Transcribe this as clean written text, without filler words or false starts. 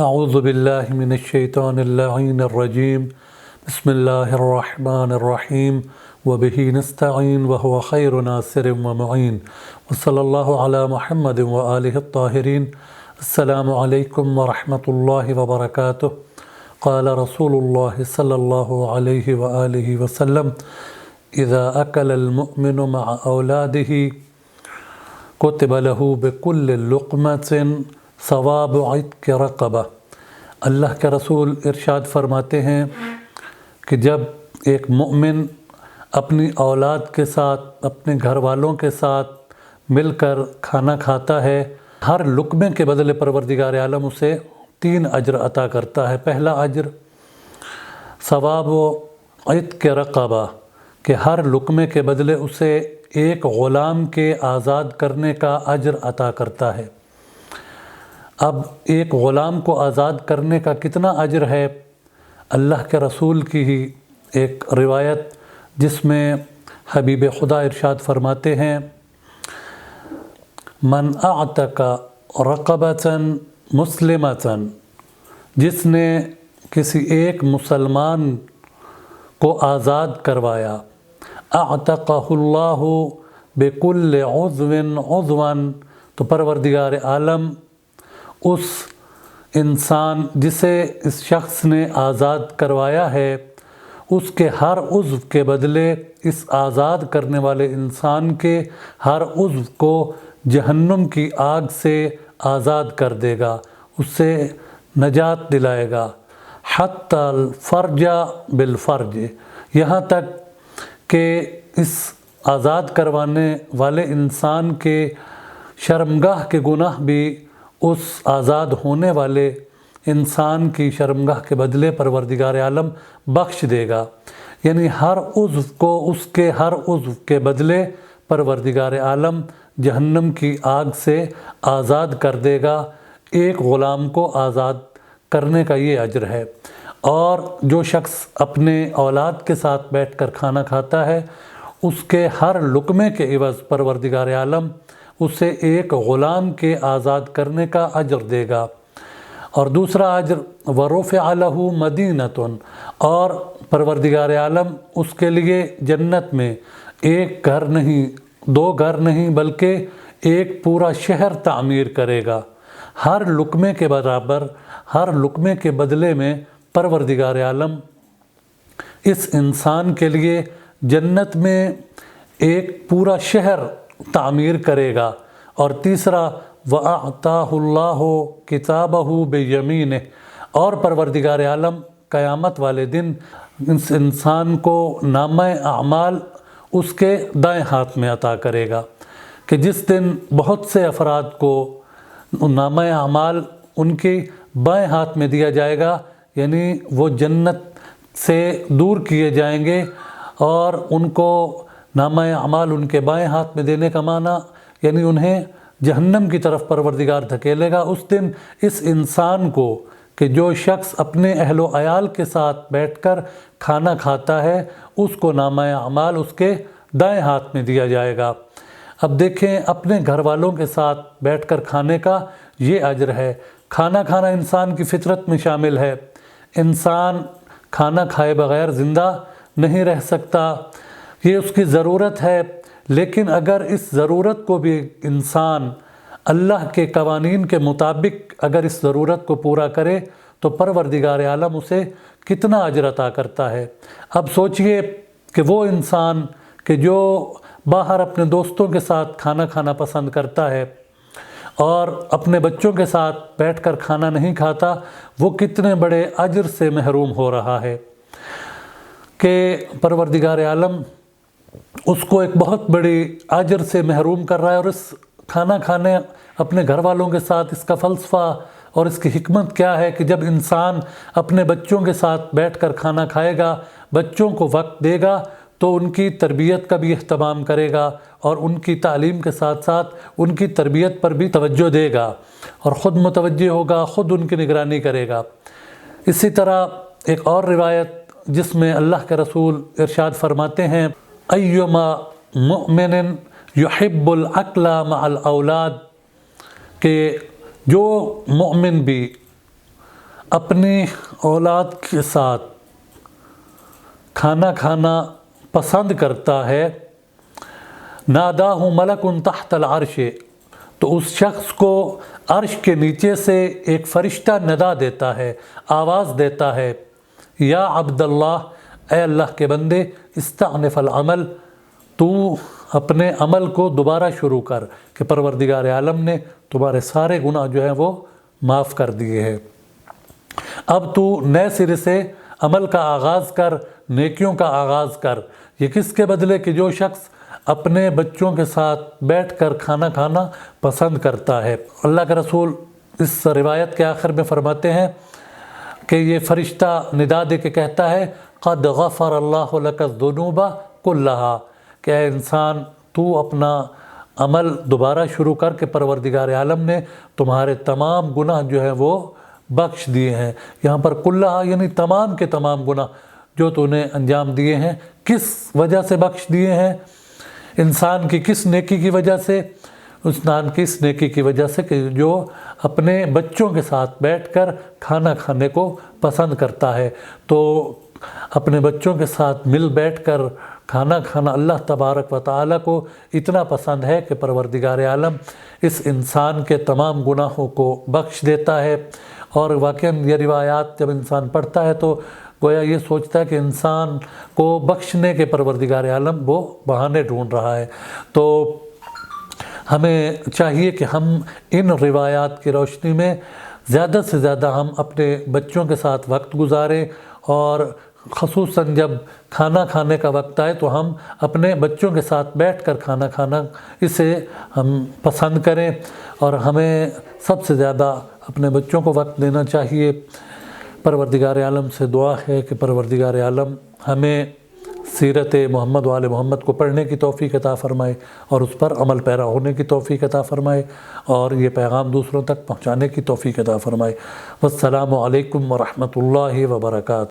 اعوذ باللہ من الشیطان اللعین الرجیم بسم اللہ الرحمن الرحیم وبہ نستعین وہو خیر ناصر ومعین وصلی اللہ علی محمد وآلہ الطاہرین۔ السلام علیکم ورحمۃ اللہ وبرکاتہ۔ قال رسول اللہ صلی اللہ علیہ وآلہ وسلم اذا اکل المؤمن مع اولادہ کتب له بکل لقمۃ ثواب عتق رقبہ۔ اللہ کے رسول ارشاد فرماتے ہیں کہ جب ایک مومن اپنی اولاد کے ساتھ، اپنے گھر والوں کے ساتھ مل کر کھانا کھاتا ہے، ہر لقمے کے بدلے پروردگار عالم اسے 3 اجر عطا کرتا ہے۔ پہلا اجر ثواب عتق رقبہ، کہ ہر لقمے کے بدلے اسے ایک غلام کے آزاد کرنے کا اجر عطا کرتا ہے۔ اب ایک غلام کو آزاد کرنے کا کتنا اجر ہے؟ اللہ کے رسول کی ہی ایک روایت جس میں حبیب خدا ارشاد فرماتے ہیں من اعتق رقبۃ مسلمۃ، جس نے کسی ایک مسلمان کو آزاد کروایا، اعتقہ اللہ بکل عضو عضوا، تو پروردگار عالم اس انسان جسے اس شخص نے آزاد کروایا ہے، اس کے ہر عضو کے بدلے اس آزاد کرنے والے انسان کے ہر عضو کو جہنم کی آگ سے آزاد کر دے گا، اس سے نجات دلائے گا۔ حتی الفرج بالفرج، یہاں تک کہ اس آزاد کروانے والے انسان کے شرمگاہ کے گناہ بھی اس آزاد ہونے والے انسان کی شرمگاہ کے بدلے پروردگار عالم بخش دے گا۔ یعنی ہر عضو کو اس کے ہر عضو کے بدلے پروردگار عالم جہنم کی آگ سے آزاد کر دے گا۔ ایک غلام کو آزاد کرنے کا یہ اجر ہے۔ اور جو شخص اپنے اولاد کے ساتھ بیٹھ کر کھانا کھاتا ہے، اس کے ہر لقمے کے عوض پروردگار عالم اسے ایک غلام کے آزاد کرنے کا اجر دے گا۔ اور دوسرا اجر وَرُفِعَ لَهُ مَدِينَةٌ، اور پروردگار عالم اس کے لیے جنت میں ایک گھر نہیں، 2 گھر نہیں، بلکہ ایک پورا شہر تعمیر کرے گا۔ ہر لقمے کے برابر، ہر لقمے کے بدلے میں پروردگار عالم اس انسان کے لیے جنت میں ایک پورا شہر تعمیر کرے گا۔ اور تیسرا وَأَعْطَاهُ اللَّهُ كِتَابَهُ بِيَمِينِهِ، اور پروردگار عالم قیامت والے دن اس انسان کو نامہ اعمال اس کے دائیں ہاتھ میں عطا کرے گا، کہ جس دن بہت سے افراد کو نامہ اعمال ان کی بائیں ہاتھ میں دیا جائے گا، یعنی وہ جنت سے دور کیے جائیں گے، اور ان کو نامہ اعمال ان کے بائیں ہاتھ میں دینے کا معنی یعنی انہیں جہنم کی طرف پروردگار دھکیلے گا۔ اس دن اس انسان کو، کہ جو شخص اپنے اہل و عیال کے ساتھ بیٹھ کر کھانا کھاتا ہے، اس کو نامہ اعمال اس کے دائیں ہاتھ میں دیا جائے گا۔ اب دیکھیں، اپنے گھر والوں کے ساتھ بیٹھ کر کھانے کا یہ اجر ہے۔ کھانا کھانا انسان کی فطرت میں شامل ہے۔ انسان کھانا کھائے بغیر زندہ نہیں رہ سکتا، یہ اس کی ضرورت ہے۔ لیکن اگر اس ضرورت کو بھی انسان اللہ کے قوانین کے مطابق اگر اس ضرورت کو پورا کرے تو پروردگار عالم اسے کتنا اجر عطا کرتا ہے۔ اب سوچئے کہ وہ انسان کہ جو باہر اپنے دوستوں کے ساتھ کھانا کھانا پسند کرتا ہے اور اپنے بچوں کے ساتھ بیٹھ کر کھانا نہیں کھاتا، وہ کتنے بڑے اجر سے محروم ہو رہا ہے کہ پروردگار عالم اس کو ایک بہت بڑی اجر سے محروم کر رہا ہے۔ اور اس کھانا کھانے اپنے گھر والوں کے ساتھ اس کا فلسفہ اور اس کی حکمت کیا ہے کہ جب انسان اپنے بچوں کے ساتھ بیٹھ کر کھانا کھائے گا، بچوں کو وقت دے گا، تو ان کی تربیت کا بھی اہتمام کرے گا اور ان کی تعلیم کے ساتھ ساتھ ان کی تربیت پر بھی توجہ دے گا، اور خود متوجہ ہوگا، خود ان کی نگرانی کرے گا۔ اسی طرح ایک اور روایت جس میں اللہ کے رسول ارشاد فرماتے ہیں ایما مؤمن یحب الاکل مع الاولاد، کہ جو مؤمن بھی اپنی اولاد کے ساتھ کھانا کھانا پسند کرتا ہے، ناداہ ملک تحت العرش، تو اس شخص کو عرش کے نیچے سے ایک فرشتہ ندا دیتا ہے، آواز دیتا ہے، یا عبداللہ، اے اللہ کے بندے، استعنف العمل، تو اپنے عمل کو دوبارہ شروع کر کہ پروردگار عالم نے تمہارے سارے گناہ جو ہیں وہ معاف کر دیے ہیں، اب تو نئے سرے سے عمل کا آغاز کر، نیکیوں کا آغاز کر۔ یہ کس کے بدلے کہ جو شخص اپنے بچوں کے ساتھ بیٹھ کر کھانا کھانا پسند کرتا ہے۔ اللہ کے رسول اس روایت کے آخر میں فرماتے ہیں کہ یہ فرشتہ ندا دے کے کہتا ہے، قد غفر اللہ لک الذنوب کلہا، کہ اے انسان تو اپنا عمل دوبارہ شروع کر کے پروردگار عالم نے تمہارے تمام گناہ جو ہیں وہ بخش دیے ہیں۔ یہاں پر کلہا یعنی تمام کے تمام گناہ جو تو نے انجام دیے ہیں، کس وجہ سے بخش دیے ہیں؟ انسان کی کس نیکی کی وجہ سے؟ انسان کی اس نیکی کی وجہ سے کہ جو اپنے بچوں کے ساتھ بیٹھ کر کھانا کھانے کو پسند کرتا ہے۔ تو اپنے بچوں کے ساتھ مل بیٹھ کر کھانا کھانا اللہ تبارک و تعالیٰ کو اتنا پسند ہے کہ پروردگار عالم اس انسان کے تمام گناہوں کو بخش دیتا ہے۔ اور واقعاً یہ روایات جب انسان پڑھتا ہے تو گویا یہ سوچتا ہے کہ انسان کو بخشنے کے پروردگار عالم وہ بہانے ڈھونڈ رہا ہے۔ تو ہمیں چاہیے کہ ہم ان روایات کی روشنی میں زیادہ سے زیادہ ہم اپنے بچوں کے ساتھ وقت گزاریں، اور خصوصاً جب کھانا کھانے کا وقت آئے تو ہم اپنے بچوں کے ساتھ بیٹھ کر کھانا کھانا اسے ہم پسند کریں، اور ہمیں سب سے زیادہ اپنے بچوں کو وقت دینا چاہیے۔ پروردگار عالم سے دعا ہے کہ پروردگار عالم ہمیں سیرت محمد و آل محمد کو پڑھنے کی توفیق عطا فرمائے اور اس پر عمل پیرا ہونے کی توفیق عطا فرمائے، اور یہ پیغام دوسروں تک پہنچانے کی توفیق عطا فرمائے۔ والسلام علیکم ورحمۃ اللہ وبرکاتہ۔